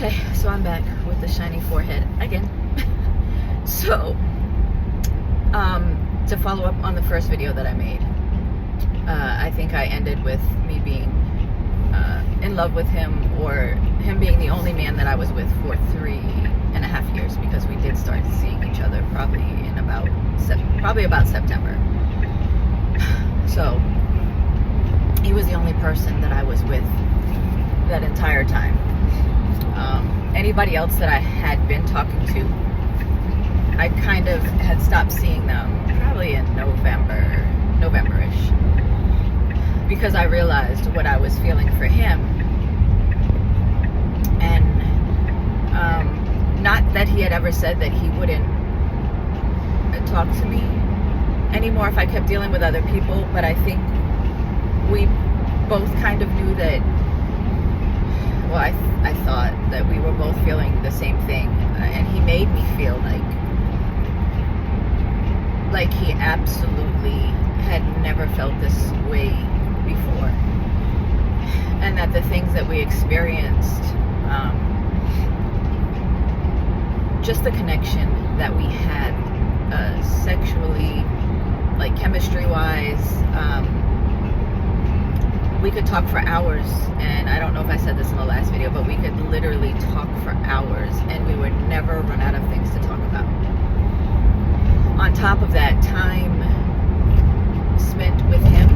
Okay, so I'm back with the shiny forehead again. So, to follow up on the first video that I made, I think I ended with me being in love with him, or him being the only man that I was with for 3.5 years, because we did start seeing each other probably in about September. So, he was the only person that I was with that entire time. Anybody else that I had been talking to, I kind of had stopped seeing them probably in November-ish, because I realized what I was feeling for him. And not that he had ever said that he wouldn't talk to me anymore if I kept dealing with other people, but I think we both kind of knew that, well, I thought that we were both feeling the same thing, and he made me feel like he absolutely had never felt this way before, and that the things that we experienced, just the connection that we had sexually, like chemistry-wise, we could talk for hours, and I don't know if I said this in the last video, but we could literally talk for hours, and we would never run out of things to talk about. On top of that, time spent with him,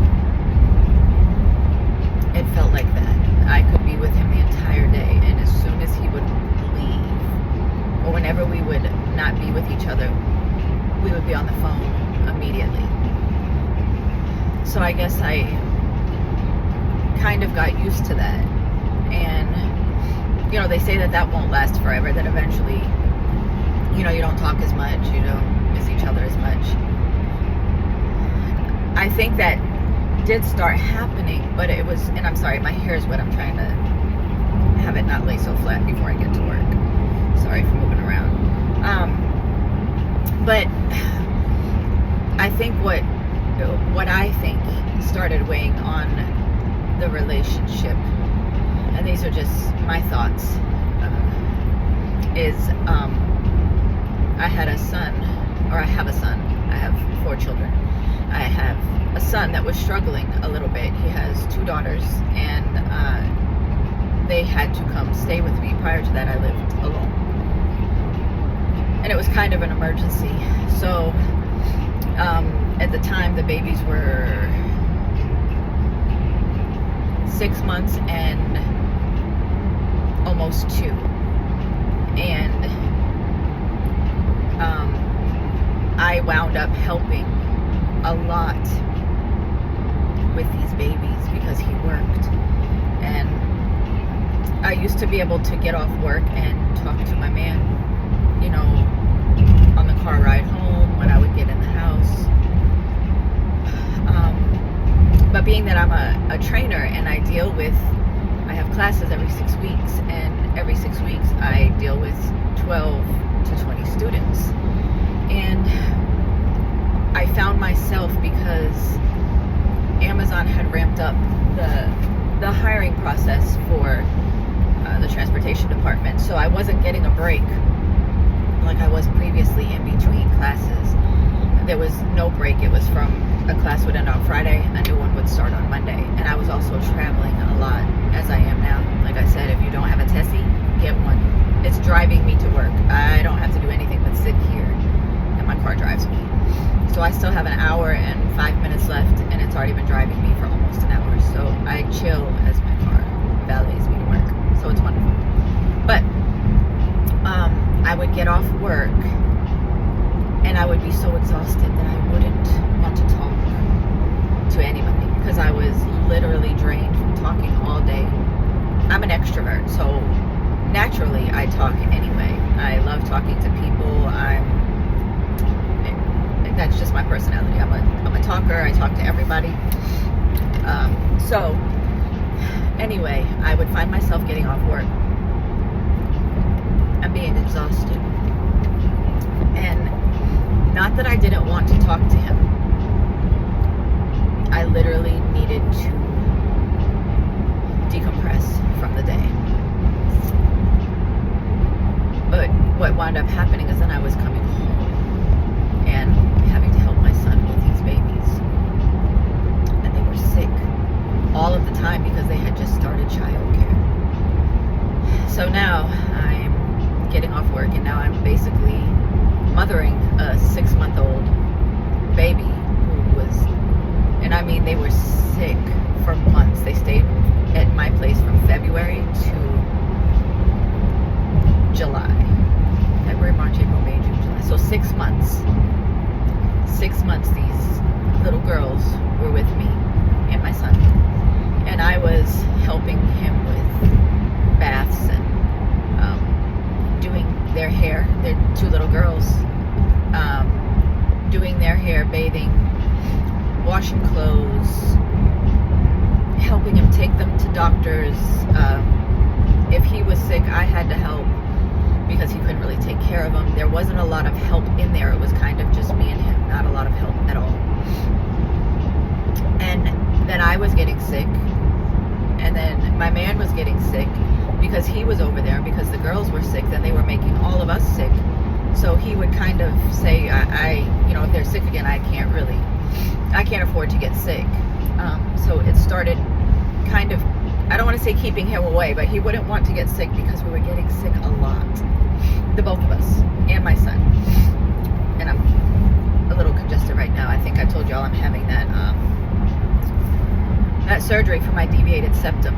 it felt like that. I could be with him the entire day, and as soon as he would leave, or whenever we would not be with each other, we would be on the phone immediately. So I guess I kind of got used to that. And, you know, they say that that won't last forever, that eventually, you know, you don't talk as much, you don't miss each other as much. I think that did start happening, but it was, and I'm sorry, my hair is wet, I'm trying to have it not lay so flat before I get to work. Sorry for moving around. But I think what I think started weighing on the relationship, and these are just my thoughts, is I had a son, or I have a son. I have 4 children. I have a son that was struggling a little bit. He has 2 daughters, and they had to come stay with me. Prior to that, I lived alone, and it was kind of an emergency. So at the time, the babies were 6 months and almost 2, and I wound up helping a lot with these babies because he worked, and I used to be able to get off work and talk to my man, you know, on the car ride home, when I would get in the house. But being that I'm a trainer, and I have classes every 6 weeks, and every 6 weeks I deal with 12 to 20 students. And I found myself, because Amazon had ramped up the hiring process for the transportation department, so I wasn't getting a break like I was previously in between classes. There was no break. It was from a class would end on Friday, a new one would start on Monday. And I was also traveling a lot, as I am now. Like I said, if you don't have a Tessie, get one. It's driving me to work. I don't have to do anything but sit here, and my car drives me. So I still have an hour and 5 minutes left, and it's already been driving me for almost an hour. So I chill as my car valets me to work. So it's wonderful. But I would get off work, and I would be so exhausted that I wouldn't want to talk to anybody, because I was literally drained from talking all day. I'm an extrovert, so naturally I talk anyway. I love talking to people. That's just my personality. I'm a talker. I talk to everybody. So anyway, I would find myself getting off work and being exhausted. And not that I didn't want to talk to him. I literally needed to decompress from the day. what wound up happening is then I was coming home and having to help my son with these babies. And they were sick all of the time because they had just started childcare. So now I'm getting off work, and now I'm basically mothering a 6-month-old baby who was, and I mean, they were sick for months. They stayed at my place from February to July. February, March, April, May, June, July. So 6 months. 6 months these little girls were with me and my son. And I was helping him with baths and doing their hair. They're 2 little girls. Doing their hair, bathing, washing clothes, helping him take them to doctors. If he was sick, I had to help because he couldn't really take care of him. There wasn't a lot of help in there. It was kind of just me and him, not a lot of help at all. And then I was getting sick, and then my man was getting sick because he was over there, because the girls were sick. Then they were making all of us sick. So he would kind of say, if they're sick again, I can't afford to get sick. So it started kind of, I don't want to say keeping him away, but he wouldn't want to get sick because we were getting sick a lot. The both of us, and my son. And I'm a little congested right now. I think I told y'all I'm having that surgery for my deviated septum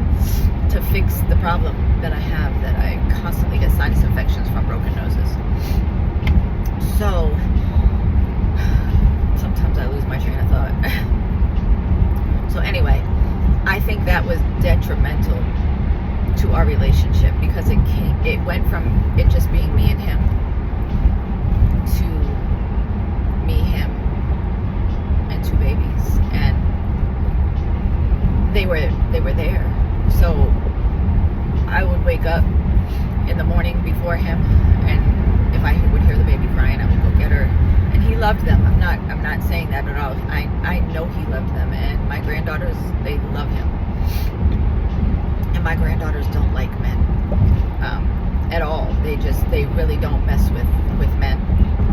to fix the problem that I have, that I constantly get sinus infections from broken noses. So sometimes I lose my train of thought. So anyway, I think that was detrimental to our relationship because it went from it just being me and him to me, him, and 2 babies, and they were there. So I would wake up in the morning before him, and if I would hear the baby crying, I would go get her. And he loved them. I'm not saying that at all. I know he loved them, and my granddaughters, they love him. And my granddaughters don't like men at all. They really don't mess with men.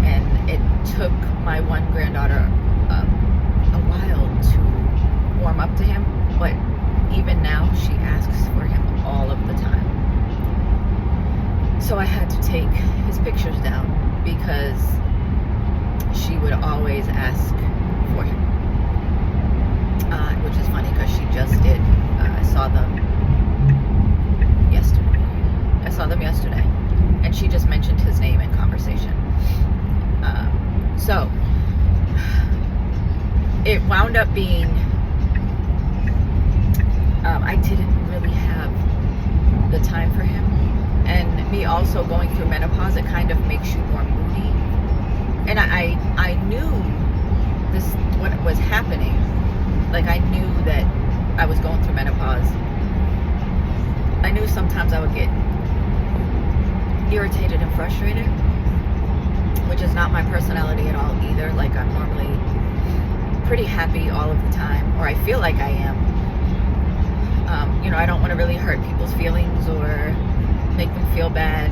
And it took my one granddaughter a while to warm up to him, but even now she asks for him all of the time. So I had to take his pictures down because she would always ask for him, which is funny because she just did. I saw them yesterday, and she just mentioned his name in conversation. So it wound up being, I didn't really have the time for him, and me also going through menopause, it kind of makes you more moody. And I knew what was happening. Like, I knew that I was going through menopause. I knew sometimes I would get irritated and frustrated, which is not my personality at all either. Like, I'm normally pretty happy all of the time, or I feel like I am. I don't want to really hurt people's feelings or make them feel bad.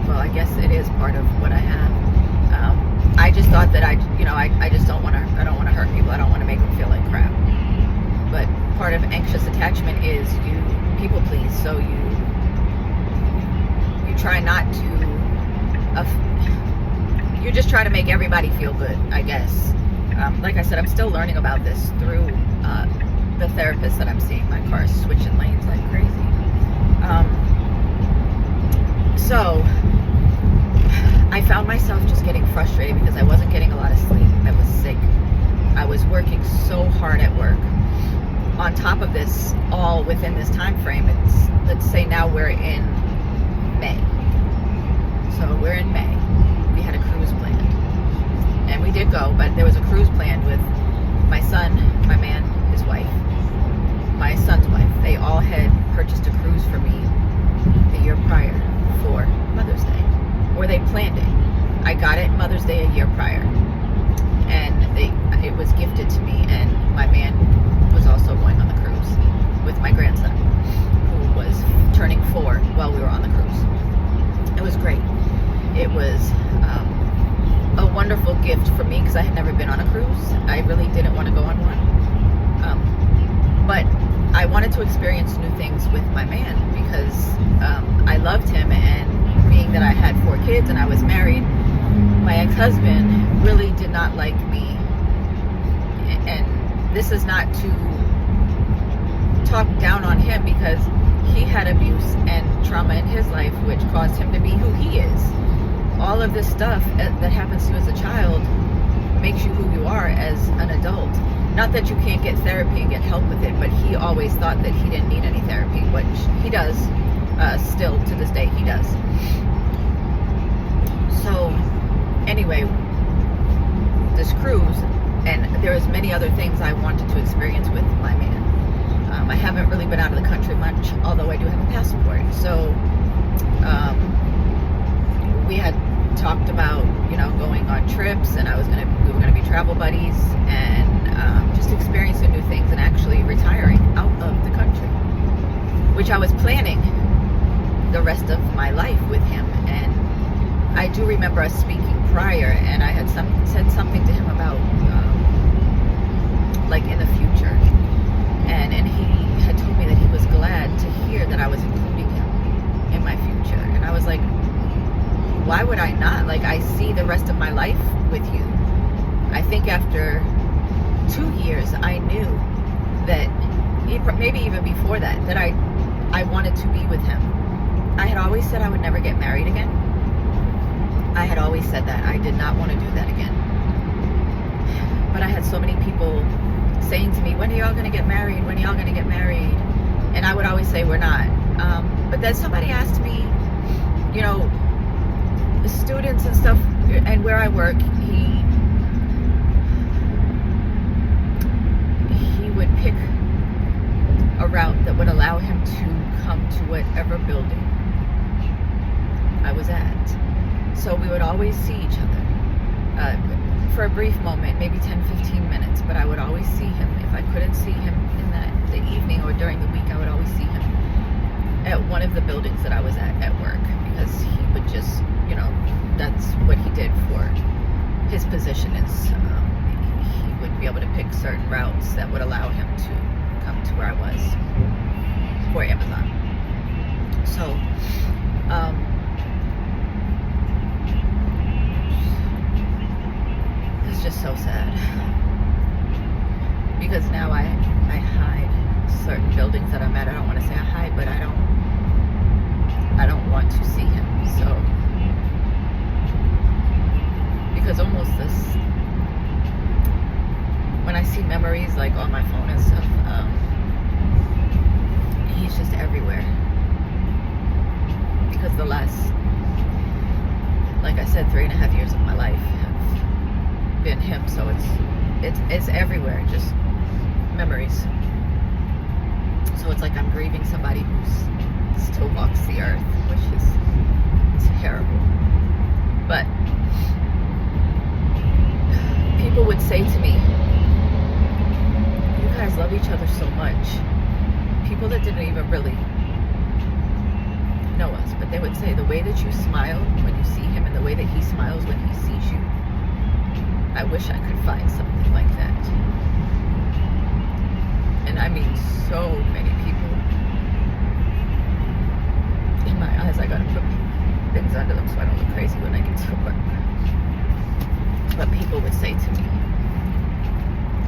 I guess it is part of what I have. I just thought that I just don't want to hurt people. I don't want to make them feel like crap. But part of anxious attachment is you people please. So you try not to, you just try to make everybody feel good, I guess. Like I said, I'm still learning about this through the therapist that I'm seeing. My car is switching lanes like crazy. So I found myself just getting frustrated because I wasn't getting a lot of sleep. I was sick. I was working so hard at work. On top of this, all within this time frame, let's say now we're in May. So we're in May. We had a cruise planned. And we did go, but there was a cruise planned with my son, my man, his wife, my son's wife. They all had purchased a cruise for me the year prior for Mother's Day. Or they planned it. I got it Mother's Day a year prior. And it was gifted to me, and my man was also going on the cruise with my grandson, who was turning 4 while we were on the cruise. It was great. gift for me because I had never been on a cruise. I really didn't want to go on one. But I wanted to experience new things with my man because I loved him, and being that I had 4 kids and I was married, my ex-husband really did not like me. And this is not to talk down on him, because he had abuse and trauma in his life which caused him to be who he is. All of this stuff that happens to you as a child makes you who you are as an adult. Not that you can't get therapy and get help with it, but he always thought that he didn't need any therapy, which he does. Still to this day he does. So anyway, this cruise, and there's many other things I wanted to experience with my man. I haven't really been out of the country much, although I do have a passport. So we had talked about, going on trips, and we were gonna be travel buddies, and just experiencing new things, and actually retiring out of the country, which I was planning the rest of my life with him. And I do remember us speaking prior, and I had said something to him about like in the future, and he had told me that he was glad to hear that I was including him in my future. And I was like, why would I not? Like, I see the rest of my life with you. I think after 2 years, I knew that, maybe even before that I wanted to be with him. I had always said I would never get married again. I had always said that. I did not want to do that again. But I had so many people saying to me, when are y'all going to get married? When are y'all going to get married? And I would always say, we're not. But then somebody asked me, the students and stuff, and where I work, he would pick a route that would allow him to come to whatever building I was at. So we would always see each other for a brief moment, maybe 10-15 minutes, but I would always see him. If I couldn't see him in the evening or during the week, I would always see him at one of the buildings that I was at work, because he would just, that's what he did for his position, is he would be able to pick certain routes that would allow him to come to where I was for Amazon. So it's just so sad, because now I hide certain buildings that I'm at. I don't want to say I hide, but I don't want to see him. So, because almost when I see memories like on my phone and stuff, he's just everywhere. Because the last, like I said, 3.5 years of my life have been him. So it's everywhere, just memories. So it's like I'm grieving somebody who still walks the earth, which is terrible. But people would say to me, you guys love each other so much. People that didn't even really know us, but they would say, the way that you smile when you see him and the way that he smiles when he sees you, I wish I could find something like that. And I mean, so many people. In my eyes, I gotta put things under them so I don't look crazy when I get to work. But people would say to me,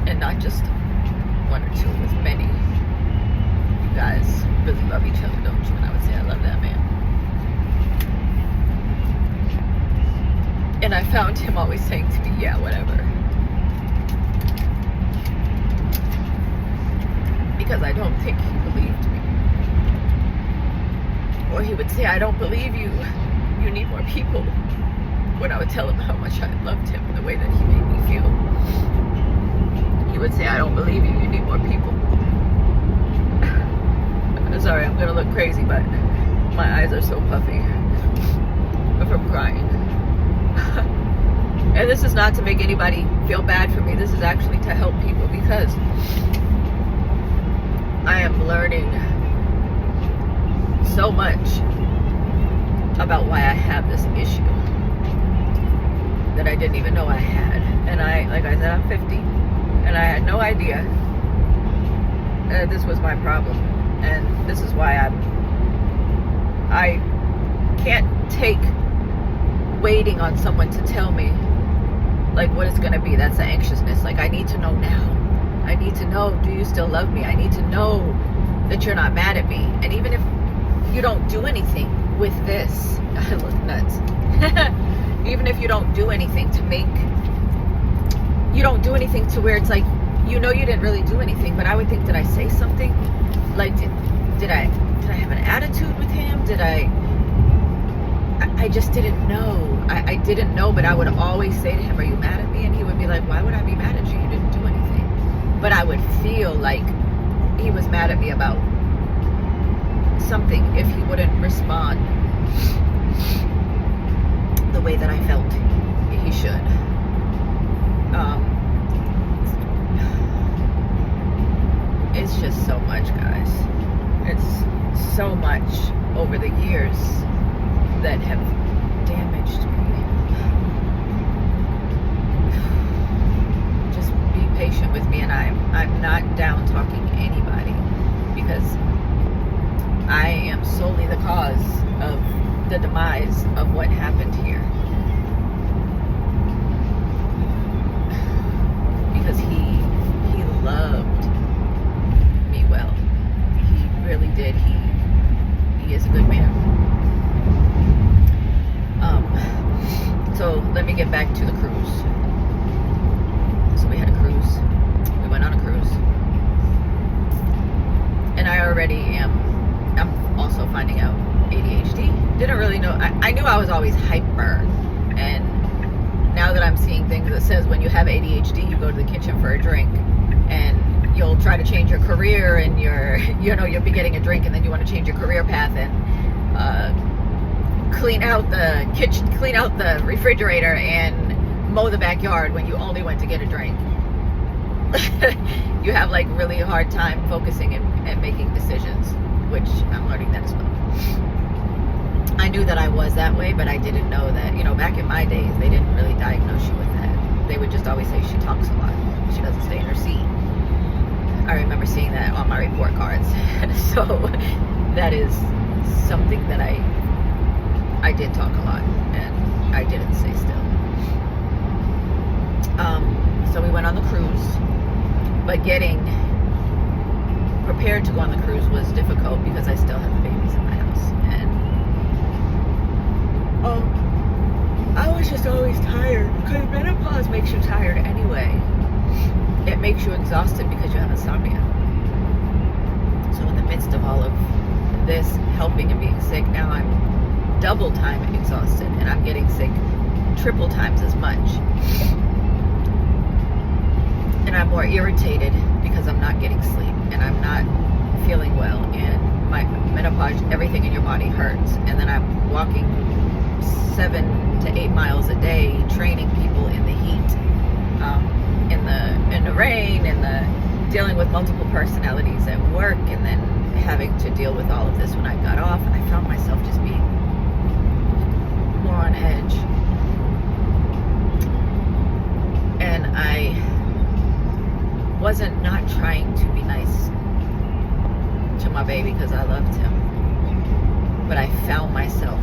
and not just one or two, it was many, you guys really love each other, don't you? And I would say, I love that man. And I found him always saying to me, yeah, whatever. Because I don't think he believed me. Or he would say, I don't believe you. You need more people. When I would tell him how much I loved him and the way that he made me feel, he would say, I don't believe you. You need more people. I'm sorry, I'm gonna look crazy, but my eyes are so puffy from crying. And this is not to make anybody feel bad for me. This is actually to help people, because I am learning so much about why I have this issue. that I didn't even know I had. And like I said, I'm 50, and I had no idea this was my problem. And this is why I can't take waiting on someone to tell me like what it's gonna be. That's the anxiousness. Like, I need to know now. I need to know, do you still love me? I need to know that you're not mad at me. And even if you don't do anything with this, I look nuts. Even if you don't do anything to where it's like, you know, you didn't really do anything, but I would think, did I say something? Like, did I have an attitude with him? I just didn't know. I didn't know, but I would always say to him, are you mad at me? And he would be like, why would I be mad at you? You didn't do anything. But I would feel like he was mad at me about something if he wouldn't respond the way that I felt he should. It's just so much, guys. It's so much over the years that have damaged me. Just be patient with me, and I'm not down talking to anybody, because I am solely the cause of the demise of what happened here. Because he loved me well. He really did. He is a good man. So let me get back to the cruise. So we had a cruise. We went on a cruise. And I already I'm also finding out ADHD. Didn't really know. I knew I was always hyper. And now that I'm seeing things that says when you have ADHD, you go to the kitchen for a drink, and you'll try to change your career, and you'll be getting a drink, and then you want to change your career path and clean out the kitchen, clean out the refrigerator, and mow the backyard when you only went to get a drink. You have like really hard time focusing and making decisions, which I'm learning that as well. I knew that I was that way, but I didn't know that, back in my days, they didn't really diagnose you with that. They would just always say she talks a lot. She doesn't stay in her seat. I remember seeing that on my report cards. So that is something that I did talk a lot, and I didn't stay still. So we went on the cruise, but getting prepared to go on the cruise was difficult because I still had the babies in my house, and I was just always tired, because menopause makes you tired anyway. It makes you exhausted because you have insomnia. So in the midst of all of this, helping and being sick, now I'm double time exhausted, and I'm getting sick triple times as much. And I'm more irritated because I'm not getting sleep, and I'm not feeling well, and my menopause, everything in your body hurts. And then I'm walking 7 to 8 miles a day, training people in the heat, in the rain, and dealing with multiple personalities at work, and then having to deal with all of this when I got off. I found myself just being more on edge, and I wasn't not trying to be nice to my baby because I loved him, but I found myself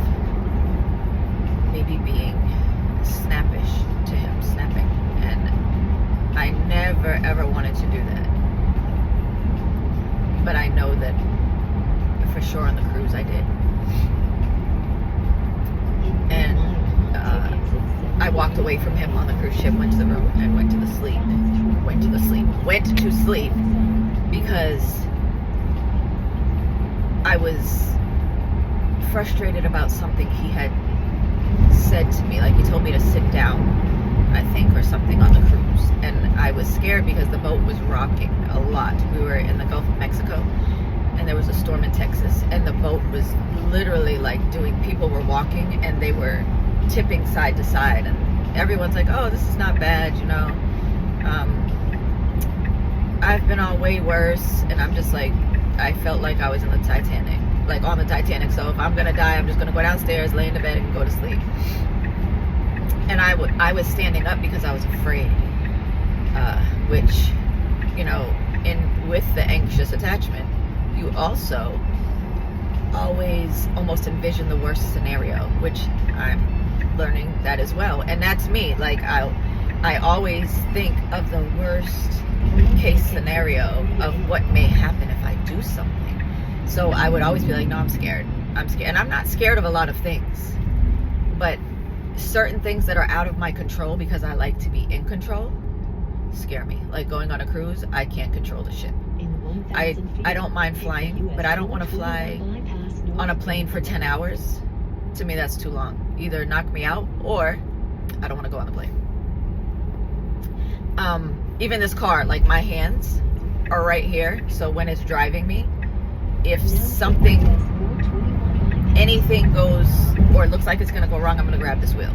maybe being snappish to him, snapping, and I never ever wanted to do that, but I know that for sure on the cruise I did. And I walked away from him on the cruise ship, went to the room, and went to sleep because I was frustrated about something he had said to me. Like, he told me to sit down, I think, or something on the cruise, and I was scared because the boat was rocking a lot. We were in the Gulf of Mexico, and there was a storm in Texas, and the boat was literally like people were walking, and they were tipping side to side, and everyone's like, oh, this is not bad, I've been on way worse, and I'm just like, I felt like I was in the Titanic, like on the Titanic. So if I'm gonna die, I'm just gonna go downstairs, lay in the bed, and go to sleep. And I was standing up because I was afraid, which, you know, with the anxious attachment, you also always almost envision the worst scenario, which I'm learning that as well. And that's me. Like, I always think of the worst case scenario of what may happen if I do something. So I would always be like, no, I'm scared. And I'm not scared of a lot of things, but certain things that are out of my control, because I like to be in control, scare me. Like going on a cruise, I can't control the ship. I don't mind flying, but I don't want to fly on a plane for 10 hours. To me, that's too long. Either knock me out, or I don't want to go on the plane. Even this car, like my hands are right here, so when it's driving me, if anything goes or it looks like it's gonna go wrong, I'm gonna grab this wheel.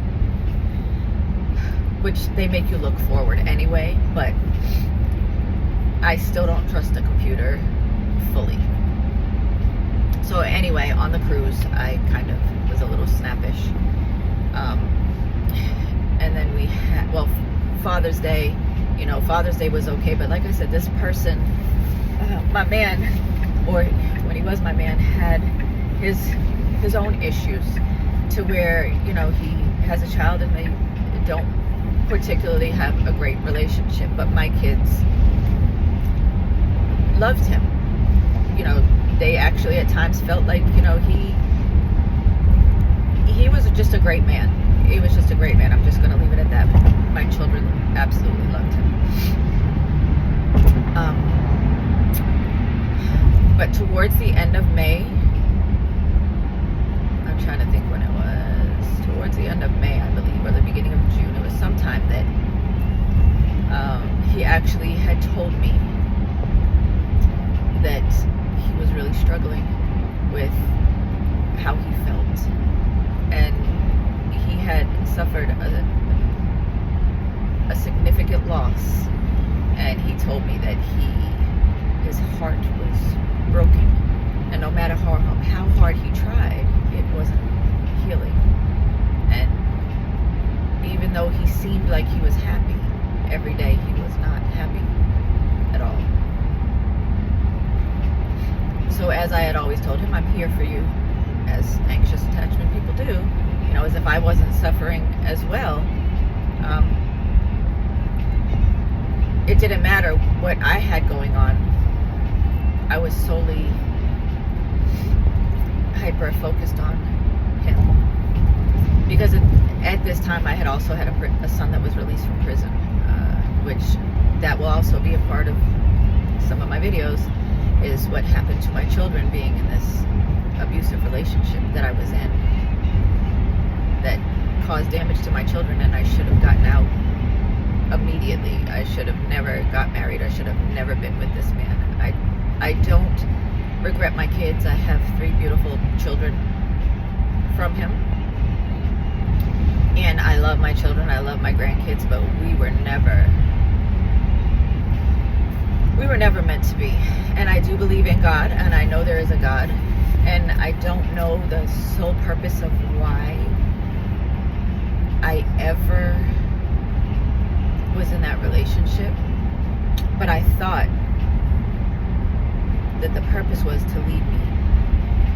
Which they make you look forward anyway, but I still don't trust the computer fully. So anyway, on the cruise, I kind of was a little snappish. And then we had, well, Father's Day, you know, Father's Day was okay, but like I said, this person, my man, or when he was my man, had his own issues, to where, you know, he has a child and they don't particularly have a great relationship, but my kids loved him. You know, they actually at times felt like, you know, he was just a great man. He was just a great man. I'm just going to leave it at that. My children absolutely loved him. But towards the end of May, I'm trying to think when it was, towards the end of May, I believe, or the beginning of June, it was sometime that he actually had told me that he was really struggling with how he felt. And he had suffered a significant loss. And he told me that his heart was broken. And no matter how hard he tried, it wasn't healing. And even though he seemed like he was happy, every day he was not happy at all. So as I had always told him, I'm here for you, as anxious attachment people do. You know, as if I wasn't suffering as well. It didn't matter what I had going on. I was solely hyper focused on him. Because at this time I had also had a son that was released from prison, which that will also be a part of some of my videos, is what happened to my children being in this abusive relationship that I was in, that caused damage to my children, and I should have gotten out immediately. I should have never got married. I should have never been with this man. I don't regret my kids. I have 3 beautiful children from him, and I love my children. I love my grandkids, but we were never meant to be. And I do believe in God, and I know there is a God, and I don't know the sole purpose of why I ever was in that relationship, but I thought that the purpose was to lead me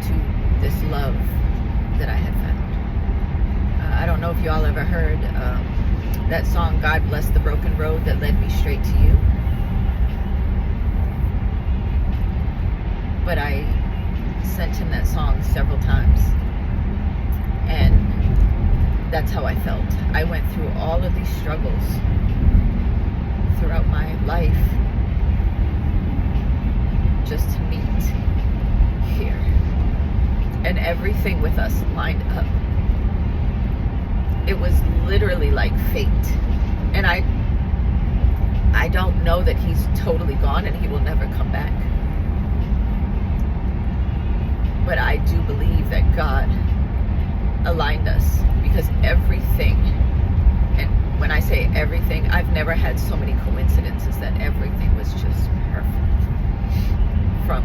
to this love that I had found. I don't know if y'all ever heard that song, God Bless the Broken Road That Led Me Straight to You. But I sent him that song several times, and that's how I felt. I went through all of these struggles throughout my life just to meet here, and everything with us lined up. It was literally like fate. And I don't know that he's totally gone and he will never come back, but I do believe that God aligned us, because everything, and when I say everything, I've never had so many coincidences that everything was just perfect. From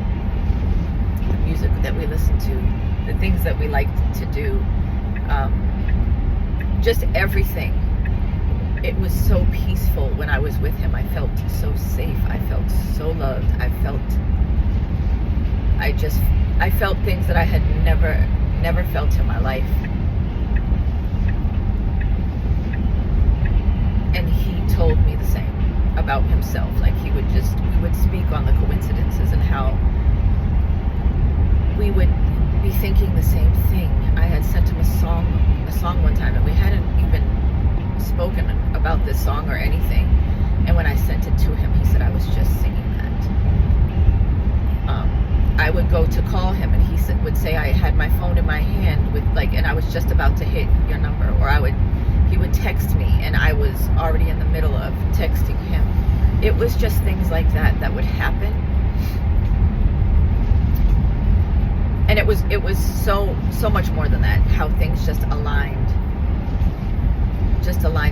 the music that we listened to, the things that we liked to do, just everything it was so peaceful when I was with him. I felt so safe. I felt so loved. I felt things that I had never felt in my life. And he told me the same about himself. Like we would speak on the coincidences and how we would be thinking the same thing. I had sent him a song one time, and we hadn't even spoken about this song or anything. And when I sent it to him, he said I was just singing that. I would go to call him, and he would say I had my phone in my hand and I was just about to hit your number, or he would text me and I was already in the middle of texting him. It was just things like that would happen. And it was so much more than that, how things just aligned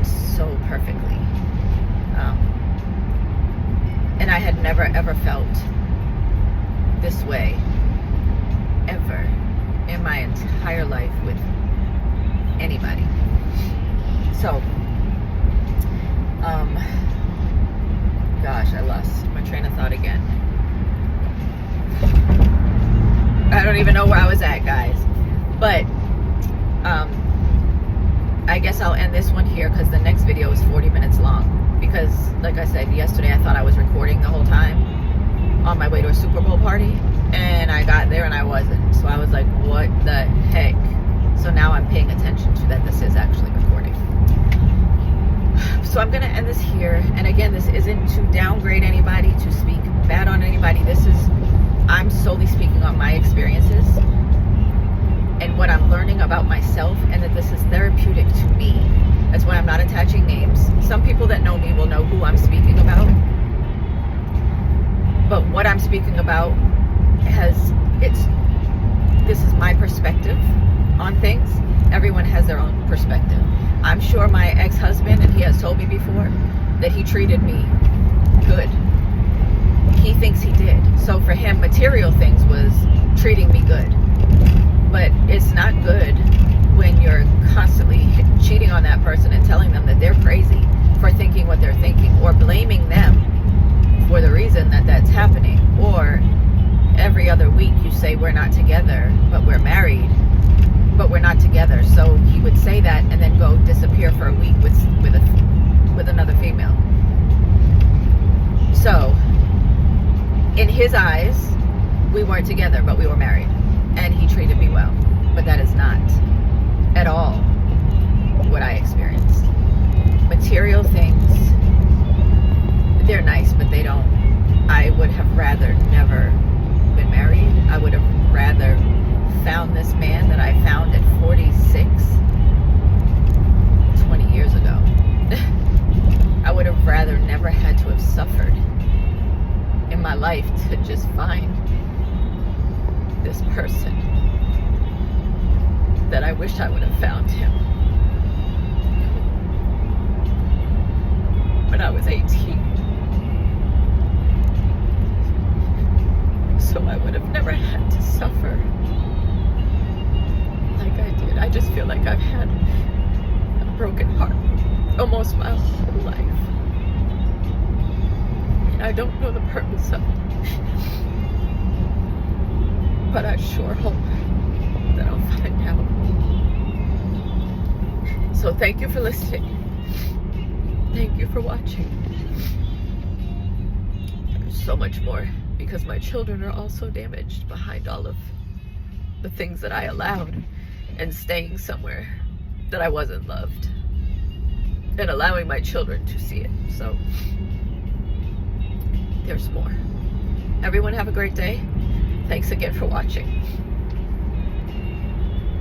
so perfectly. And I had never ever felt this way ever in my entire life with anybody. So gosh, I lost my train of thought again. I don't even know where I was at, guys. But I guess I'll end this one here because the next video is 40 minutes long. Because, like I said, yesterday I thought I was recording the whole time on my way to a Super Bowl party, and I got there and I wasn't. So I was like, what the heck? So now I'm paying attention to that this is actually recording. So I'm going to end this here. And again, this isn't to downgrade anybody, to speak bad on anybody. I'm solely speaking on my experiences and what I'm learning about myself, and that this is therapeutic to me. That's why I'm not attaching names. Some people that know me will know who I'm speaking about. But what I'm speaking about this is my perspective on things. Everyone has their own perspective. I'm sure my ex-husband, and he has told me before, that he treated me good. He thinks he did. So for him, material things was treating me good. But it's not good when you're constantly cheating on that person and telling them that they're crazy for thinking what they're thinking, or blaming them for the reason that that's happening. Or every other week you say we're not together, but we're married, but we're not together. So he would say that and then go disappear for a week with another female. So in his eyes, we weren't together, but we were married, and he treated me well. But that is not at all what I experienced. Material things, they're nice, but they don't. I would have rather never been married. I would have rather found this man that I found at 46 20 years ago. I would have rather never had to have suffered in my life to just find this person that I wish I would have found him when I was 18. So I would have never had to suffer like I did. I just feel like I've had a broken heart almost my whole life. And I don't know the purpose of it. But I sure hope that I'll find out. So thank you for listening. Thank you for watching. There's so much more, because my children are also damaged behind all of the things that I allowed, and staying somewhere that I wasn't loved, and allowing my children to see it. So there's more. Everyone have a great day. Thanks again for watching.